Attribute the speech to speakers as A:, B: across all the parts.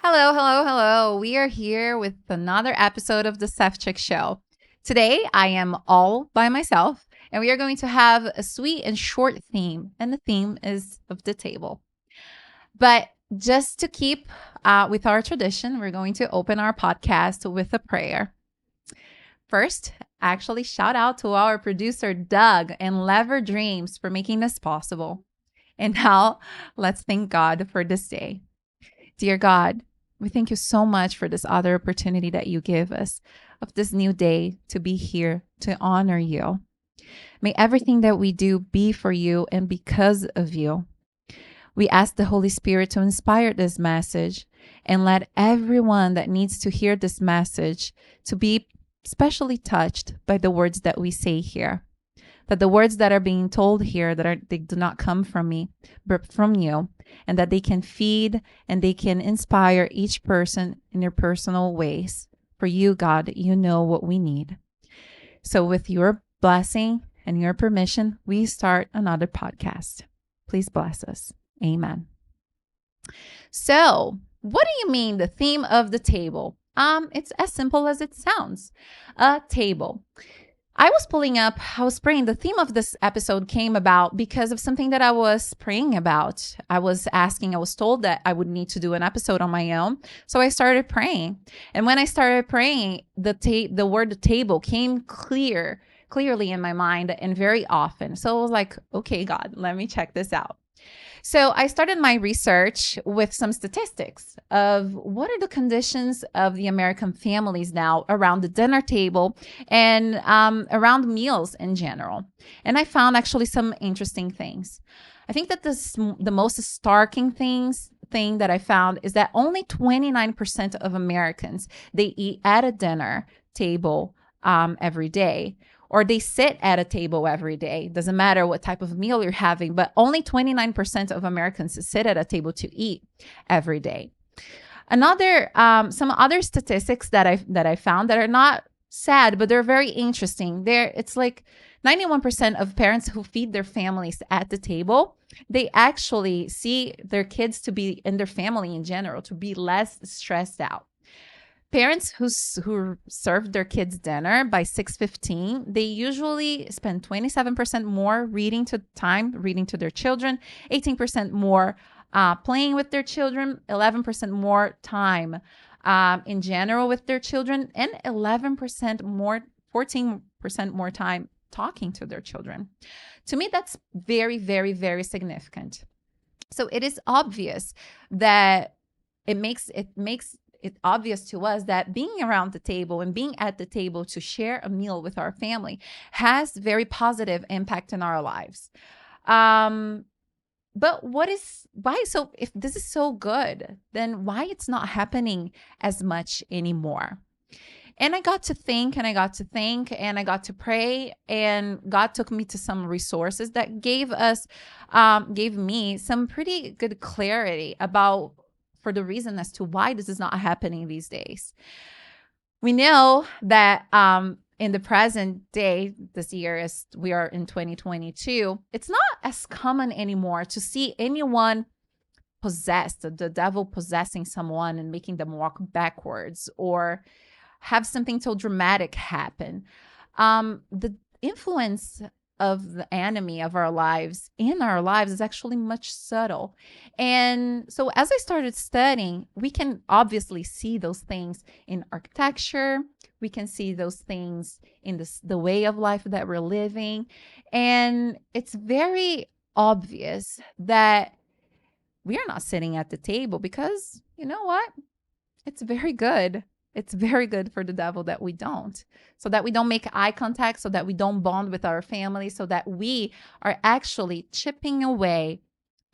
A: Hello, hello, hello. We are here with another episode of the Sefcik Show. Today, I am all by myself, and we are going to have a sweet and short theme, and the theme is of the table. But just to keep with our tradition, we're going to open our podcast with a prayer. First, actually, shout out to our producer, Doug, and Lever Dreams for making this possible. And now, let's thank God for this day. Dear God, we thank you so much for this other opportunity that you give us of this new day to be here to honor you. May everything that we do be for you and because of you. We ask the Holy Spirit to inspire this message and let everyone that needs to hear this message to be specially touched by the words that we say here. That the words that are being told here they do not come from me, but from you, and that they can feed and they can inspire each person in their personal ways. For you, God, you know what we need. So with your blessing and your permission, we start another podcast. Please bless us. Amen. So, what do you mean the theme of the table? It's as simple as it sounds. A table. I was praying. The theme of this episode came about because of something that I was praying about. I was told that I would need to do an episode on my own. So I started praying. And when I started praying, the word table came clearly in my mind and very often. So I was like, okay, God, let me check this out. So I started my research with some statistics of what are the conditions of the American families now around the dinner table and around meals in general. And I found actually some interesting things. I think that the most starking thing that I found is that only 29% of Americans, they eat at a dinner table every day, or they sit at a table every day. Doesn't matter what type of meal you're having, but only 29% of Americans sit at a table to eat every day. Some other statistics that I found that are not sad, but they're very interesting. It's like 91% of parents who feed their families at the table, they actually see their kids to be, and their family in general, to be less stressed out. Parents who serve their kids dinner by 6:15, they usually spend 27% more reading to their children, 18% more playing with their children, 11% more time in general with their children, and 14% more time talking to their children. To me, that's very, very, very significant. So it is obvious that it makes it obvious to us that being around the table and being at the table to share a meal with our family has very positive impact in our lives. But why? So if this is so good, then why it's not happening as much anymore? And I got to think and I got to think and I got to pray, and God took me to some resources that gave me some pretty good clarity for the reason as to why this is not happening these days. We know that in the present day, this year, as we are in 2022, it's not as common anymore to see anyone possessed, the devil possessing someone and making them walk backwards, or have something so dramatic happen. The influence of the enemy of our lives in our lives is actually much subtle. And so as I started studying, we can obviously see those things in architecture. We can see those things in the way of life that we're living. And it's very obvious that we are not sitting at the table because, you know what? It's very good. It's very good for the devil that we don't, so that we don't make eye contact, so that we don't bond with our family, so that we are actually chipping away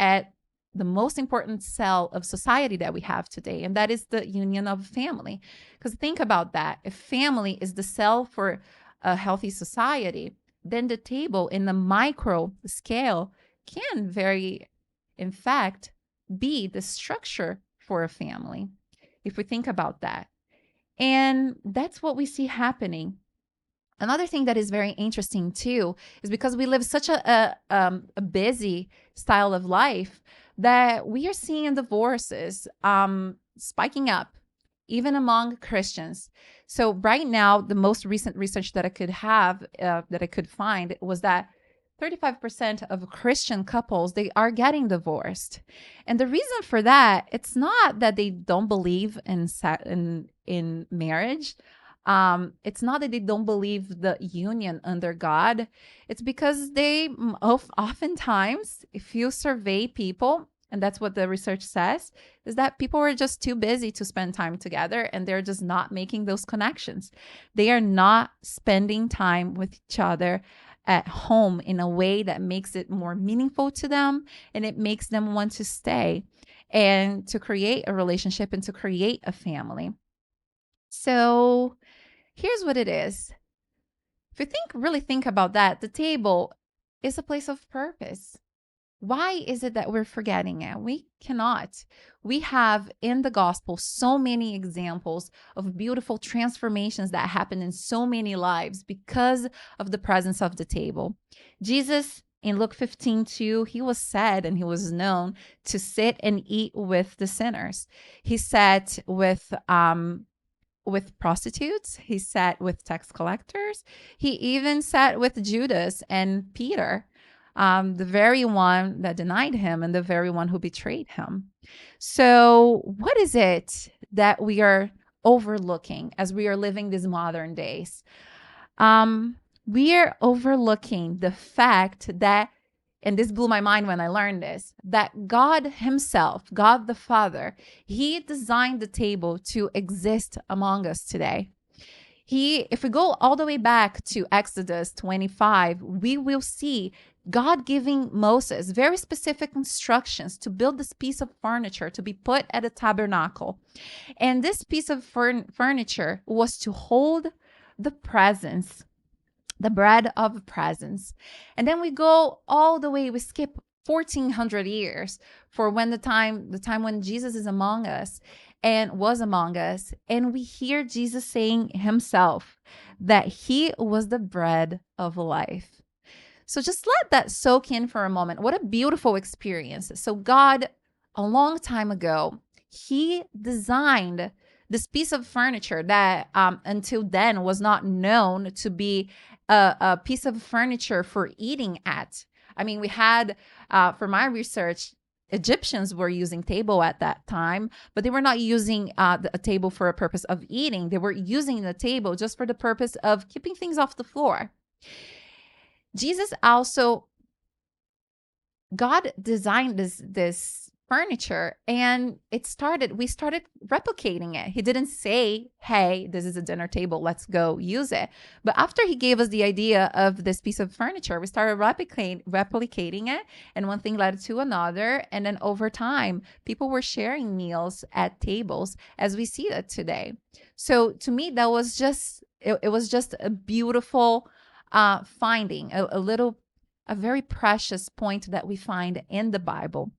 A: at the most important cell of society that we have today, and that is the union of family. Because think about that. If family is the cell for a healthy society, then the table in the micro scale can in fact, be the structure for a family, if we think about that. And that's what we see happening. Another thing that is very interesting too is because we live such a busy style of life that we are seeing divorces spiking up, even among Christians. So right now, the most recent research that I could find was that 35% of Christian couples, they are getting divorced. And the reason for that, it's not that they don't believe in marriage. It's not that they don't believe the union under God. It's because they oftentimes, if you survey people, and that's what the research says, is that people are just too busy to spend time together, and they're just not making those connections. They are not spending time with each other at home in a way that makes it more meaningful to them, and it makes them want to stay and to create a relationship and to create a family. So here's what it is. If you really think about that, the table is a place of purpose. Why is it that we're forgetting it? We cannot. We have in the gospel so many examples of beautiful transformations that happen in so many lives because of the presence of the table. Jesus, in Luke 15:2, he was said and he was known to sit and eat with the sinners. He sat with prostitutes. He sat with tax collectors. He even sat with Judas and Peter, the very one that denied him and the very one who betrayed him. So, what is it that we are overlooking as we are living these modern days? We are overlooking the fact that, and this blew my mind when I learned this, that God himself, God the Father, he designed the table to exist among us today. If we go all the way back to Exodus 25, we will see God giving Moses very specific instructions to build this piece of furniture to be put at a tabernacle. And this piece of furniture was to hold the presence, the bread of presence. And then we go all the way, we skip 1400 years for when the time when Jesus is among us and was among us, and we hear Jesus saying himself that he was the bread of life. So just let that soak in for a moment. What a beautiful experience. So God, a long time ago, he designed this piece of furniture that until then was not known to be a piece of furniture for eating at. I mean, we had, for my research, Egyptians were using table at that time, but they were not using a table for a purpose of eating. They were using the table just for the purpose of keeping things off the floor. God designed this furniture, and we started replicating it. He didn't say, hey, this is a dinner table, let's go use it. But after he gave us the idea of this piece of furniture, we started replicating it, and one thing led to another. And then over time, people were sharing meals at tables as we see that today. So to me, that was it was just a beautiful finding, a very precious point that we find in the Bible.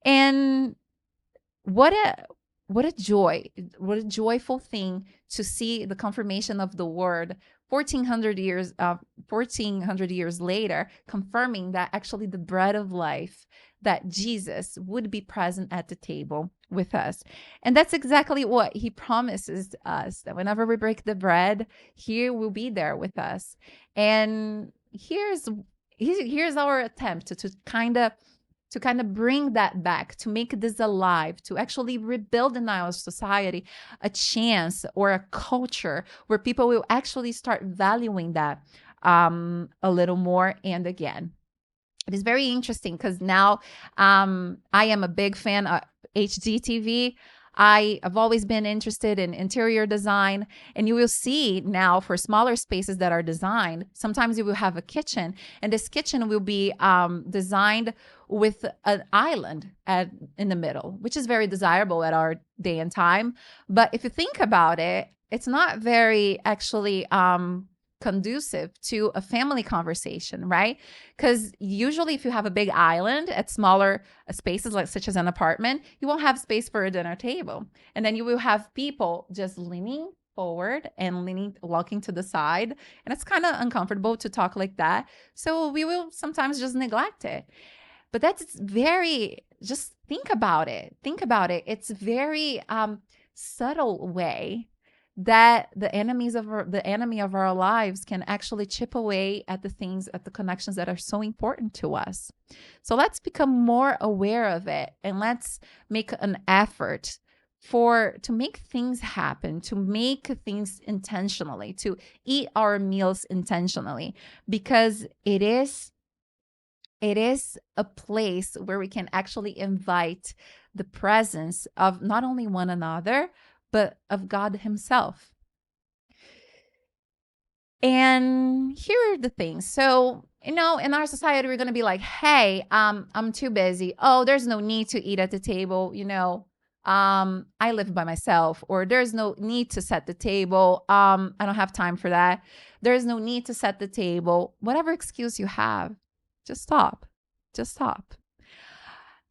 A: And what a joyful thing to see the confirmation of the word 1400 years later, confirming that actually the bread of life, that Jesus would be present at the table with us. And that's exactly what he promises us, that whenever we break the bread, he will be there with us. And here's our attempt to kind of bring that back, to make this alive, to actually rebuild in our society a chance or a culture where people will actually start valuing that a little more. And again, it is very interesting because now I am a big fan of HGTV. I have always been interested in interior design, and you will see now for smaller spaces that are designed, sometimes you will have a kitchen, and this kitchen will be designed with an island in the middle, which is very desirable at our day and time. But if you think about it, it's not very actually conducive to a family conversation, right? Because usually if you have a big island at smaller spaces, like such as an apartment, you won't have space for a dinner table. And then you will have people just leaning forward and walking to the side. And it's kind of uncomfortable to talk like that. So we will sometimes just neglect it. But that's very, just think about it. Think about it. It's very subtle way that the enemy of our lives can actually chip away at the things, at the connections that are so important to us. So let's become more aware of it, and let's make an effort to make things happen, to make things intentionally, to eat our meals intentionally, because it is a place where we can actually invite the presence of not only one another, but of God Himself. And here are the things. So, in our society, we're going to be like, hey, I'm too busy. Oh, there's no need to eat at the table. I live by myself, or there's no need to set the table. I don't have time for that. There's no need to set the table. Whatever excuse you have, just stop. Just stop.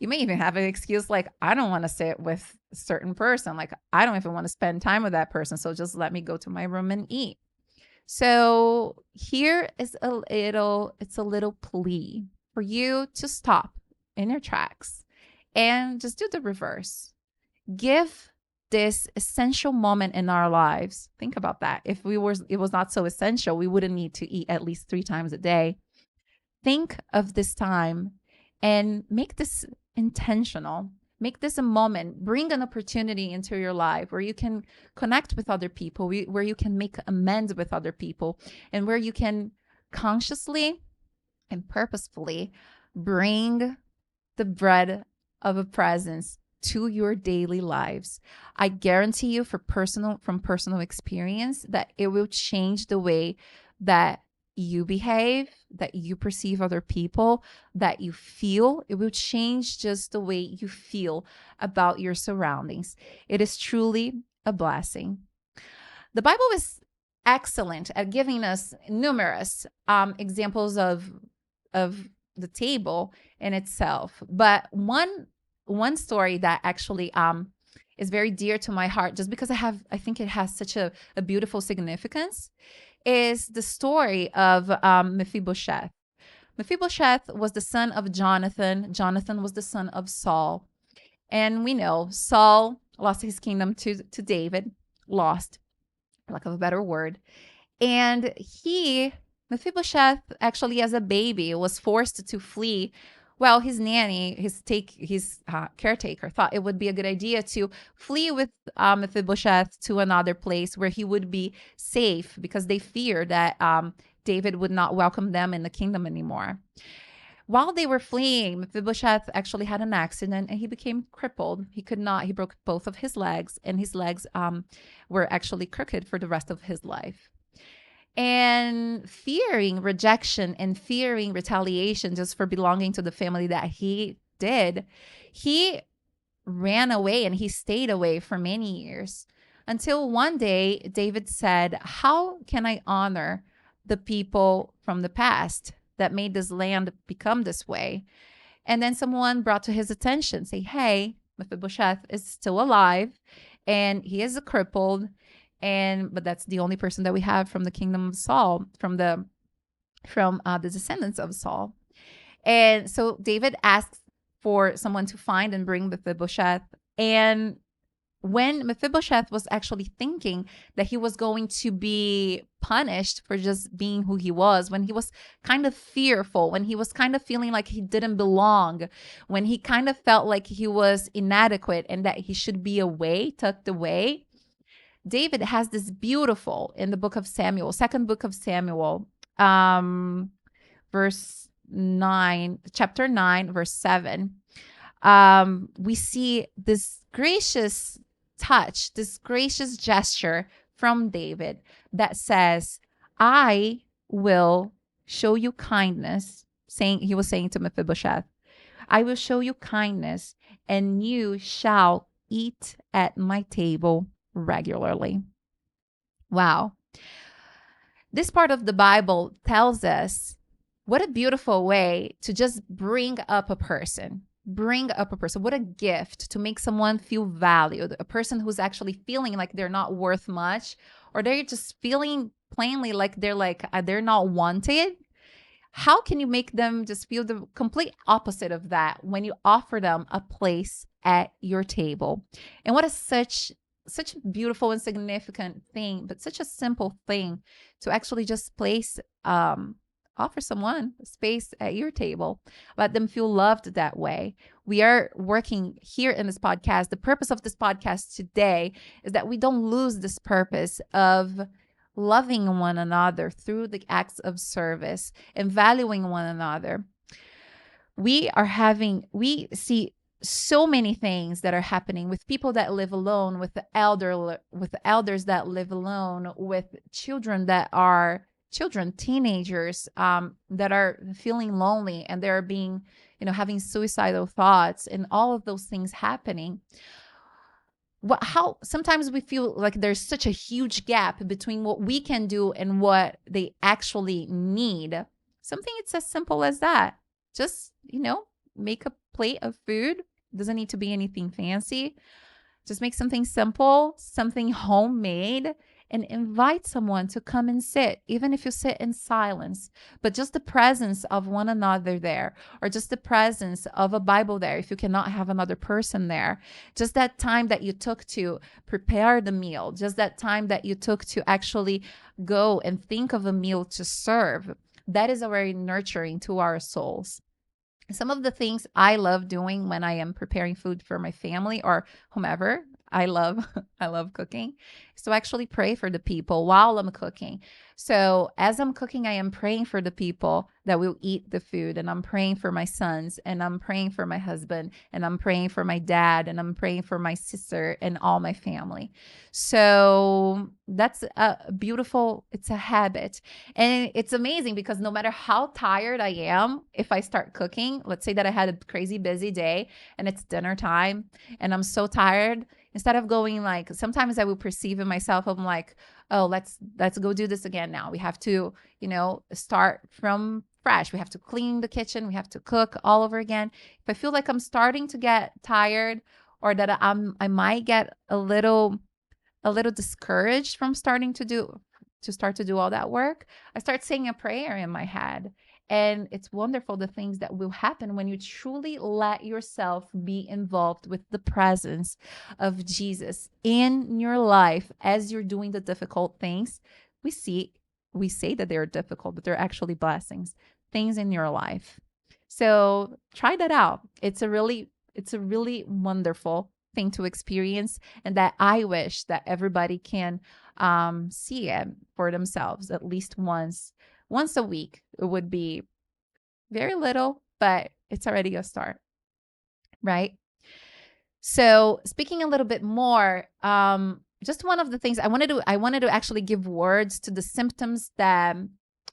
A: You may even have an excuse like, I don't want to sit with a certain person. Like, I don't even want to spend time with that person. So just let me go to my room and eat. So here is it's a little plea for you to stop in your tracks and just do the reverse. Give this essential moment in our lives. Think about that. If it was not so essential, we wouldn't need to eat at least 3 times a day. Think of this time and make this intentional. Make this a moment. Bring an opportunity into your life where you can connect with other people, where you can make amends with other people, and where you can consciously and purposefully bring the bread of a presence to your daily lives. I guarantee you from personal experience that it will change the way that you behave, that you perceive other people, that you feel. It will change just the way you feel about your surroundings. It is truly a blessing. The Bible is excellent at giving us numerous examples of the table in itself, but one story that actually is very dear to my heart, just because I think it has such a beautiful significance, is the story of Mephibosheth. Mephibosheth was the son of Jonathan. Jonathan was the son of Saul. And we know Saul lost his kingdom to David, lost, for lack of a better word. And Mephibosheth, actually as a baby, was forced to flee. Well, his nanny, his caretaker, thought it would be a good idea to flee with Mephibosheth to another place where he would be safe, because they feared that David would not welcome them in the kingdom anymore. While they were fleeing, Mephibosheth actually had an accident and he became crippled. He broke both of his legs, and his legs were actually crooked for the rest of his life. And fearing rejection and fearing retaliation just for belonging to the family that he did, he ran away and he stayed away for many years, until one day David said, how can I honor the people from the past that made this land become this way? And then someone brought to his attention, say, hey, Mephibosheth is still alive and he is a crippled, but that's the only person that we have from the kingdom of Saul, from the descendants of Saul. And so David asks for someone to find and bring Mephibosheth. And when Mephibosheth was actually thinking that he was going to be punished for just being who he was, when he was kind of fearful, when he was kind of feeling like he didn't belong, when he kind of felt like he was inadequate and that he should be tucked away, David has this beautiful, in the book of Samuel, second book of Samuel, verse 9, chapter 9, verse 7. We see this gracious touch, this gracious gesture from David that says, I will show you kindness. He was saying to Mephibosheth, I will show you kindness and you shall eat at my table regularly. Wow. This part of the Bible tells us what a beautiful way to just bring up a person. What a gift to make someone feel valued. A person who's actually feeling like they're not worth much, or they're just feeling plainly like they're not wanted. How can you make them just feel the complete opposite of that when you offer them a place at your table? And what is such a beautiful and significant thing, but such a simple thing to actually just place, offer someone space at your table, let them feel loved that way. We are working here in this podcast. The purpose of this podcast today is that we don't lose this purpose of loving one another through the acts of service and valuing one another. We see so many things that are happening with people that live alone, with the elders that live alone, with teenagers, that are feeling lonely, and they're being, having suicidal thoughts, and all of those things happening. How sometimes we feel like there's such a huge gap between what we can do and what they actually need. Something it's as simple as that. Just, make a plate of food. Doesn't need to be anything fancy. Just make something simple, something homemade, and invite someone to come and sit, even if you sit in silence. But just the presence of one another there, or just the presence of a Bible there, if you cannot have another person there. Just that time that you took to prepare the meal, just that time that you took to actually go and think of a meal to serve. That is very nurturing to our souls. Some of the things I love doing when I am preparing food for my family or whomever, I love cooking. So actually pray for the people while I'm cooking. So as I'm cooking, I am praying for the people that will eat the food, and I'm praying for my sons, and I'm praying for my husband, and I'm praying for my dad, and I'm praying for my sister and all my family. So that's it's a habit. And it's amazing because no matter how tired I am, if I start cooking, let's say that I had a crazy busy day and it's dinner time and I'm so tired, instead of going like, sometimes I will perceive in myself, I'm like, oh, let's go do this again now. We have to, start from fresh. We have to clean the kitchen. We have to cook all over again. If I feel like I'm starting to get tired, or that I might get a little discouraged from start to do all that work, I start saying a prayer in my head. And it's wonderful the things that will happen when you truly let yourself be involved with the presence of Jesus in your life as you're doing the difficult things. We say that they're difficult, but they're actually blessings, things in your life. So try that out. It's a really wonderful thing to experience, and that I wish that everybody can see it for themselves at least once a week. It would be very little, but it's already a start, right? So speaking a little bit more, just one of the things I wanted to actually give words to the symptoms that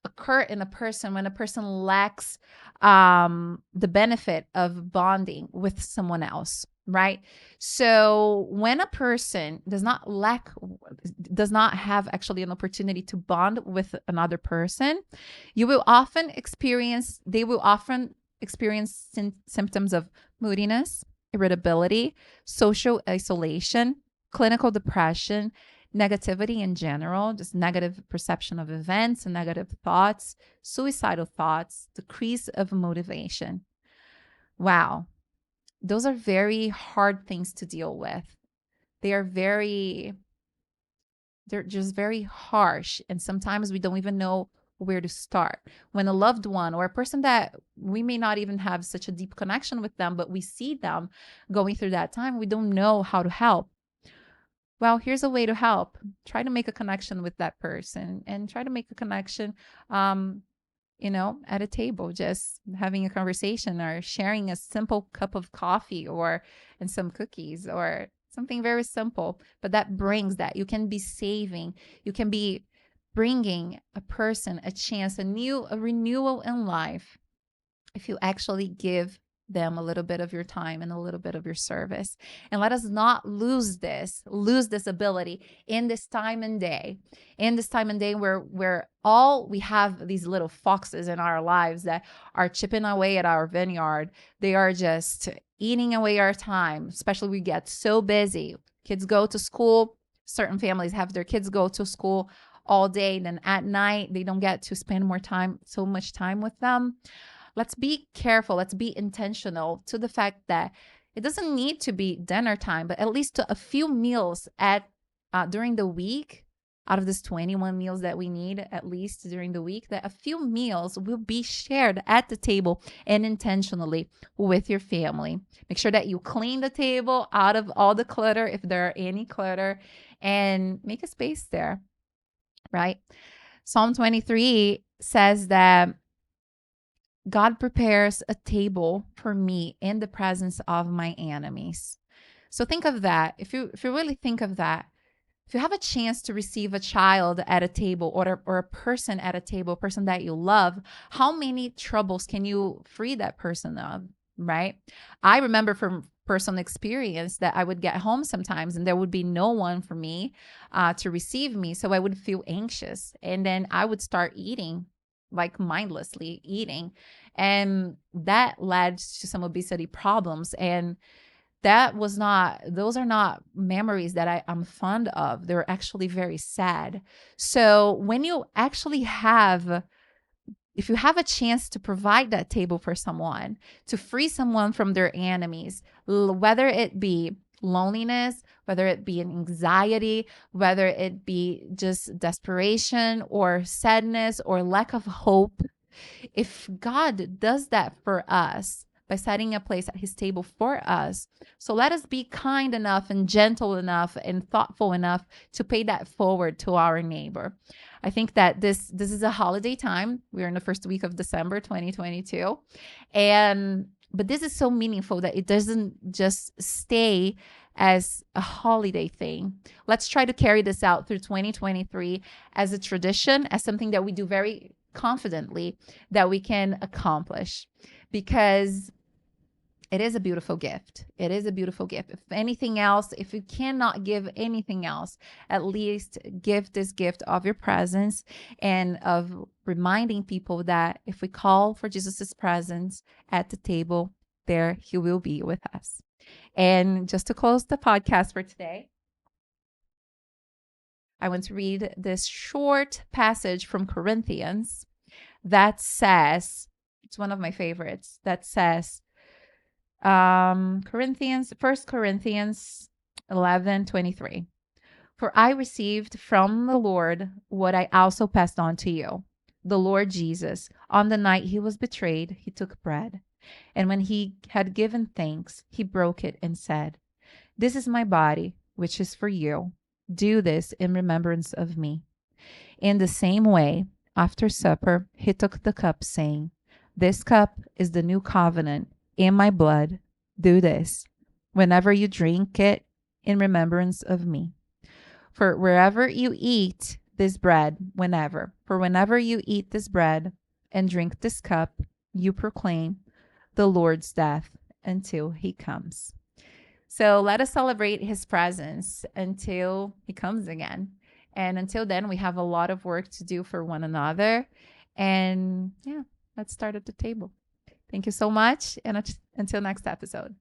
A: occur in a person when a person lacks the benefit of bonding with someone else, right? So when a person does not have actually an opportunity to bond with another person, they will often experience symptoms of moodiness, irritability, social isolation, clinical depression, negativity in general, just negative perception of events and negative thoughts, suicidal thoughts, decrease of motivation. Wow. Those are very hard things to deal with. They're just very harsh. And sometimes we don't even know where to start. When a loved one or a person that we may not even have such a deep connection with them, but we see them going through that time, we don't know how to help. Well, here's a way to help. Try to make a connection with that person, and try to make a connection, at a table, just having a conversation or sharing a simple cup of coffee and some cookies or something very simple. But that brings that. You can be bringing a person a chance, a renewal in life, if you actually give them a little bit of your time and a little bit of your service. And let us not lose this ability in this time and day where all we have these little foxes in our lives that are chipping away at our vineyard. They are just eating away our time, especially we get so busy. Kids go to school. Certain families have their kids go to school all day, then at night they don't get to spend so much time with them. Let's be careful. Let's be intentional to the fact that it doesn't need to be dinner time, but at least a few meals at during the week, out of this 21 meals that we need at least during the week, that a few meals will be shared at the table and intentionally with your family. Make sure that you clean the table out of all the clutter, if there are any clutter, and make a space there, right? Psalm 23 says that God prepares a table for me in the presence of my enemies. So think of that. If you really think of that, if you have a chance to receive a child at a table, or a person at a table, a person that you love, how many troubles can you free that person of, right? I remember from personal experience that I would get home sometimes and there would be no one for me to receive me. So I would feel anxious, and then I would start eating, like mindlessly eating. And that led to some obesity problems. And those are not memories that I'm fond of. They're actually very sad. So when you actually if you have a chance to provide that table for someone, to free someone from their enemies, whether it be loneliness, whether it be an anxiety, whether it be just desperation or sadness or lack of hope, if God does that for us by setting a place at his table for us, so let us be kind enough and gentle enough and thoughtful enough to pay that forward to our neighbor. I think that this is a holiday time. We're in the first week of December 2022. But this is so meaningful that it doesn't just stay as a holiday thing. Let's try to carry this out through 2023 as a tradition, as something that we do very confidently that we can accomplish, because it is a beautiful gift. It is a beautiful gift. If anything else, if you cannot give anything else, at least give this gift of your presence and of reminding people that if we call for Jesus's presence at the table, there he will be with us. And just to close the podcast for today, I want to read this short passage from Corinthians that says, it's one of my favorites, that says, First Corinthians 11:23. For I received from the Lord what I also passed on to you. The Lord Jesus, on the night he was betrayed, he took bread. And when he had given thanks, he broke it and said, "This is my body, which is for you. Do this in remembrance of me." In the same way, after supper, he took the cup, saying, "This cup is the new covenant in my blood. Do this whenever you drink it in remembrance of me. For whenever you eat this bread and drink this cup, you proclaim the Lord's death until he comes." So let us celebrate his presence until he comes again. And until then, we have a lot of work to do for one another. And yeah, let's start at the table. Thank you so much. And until next episode.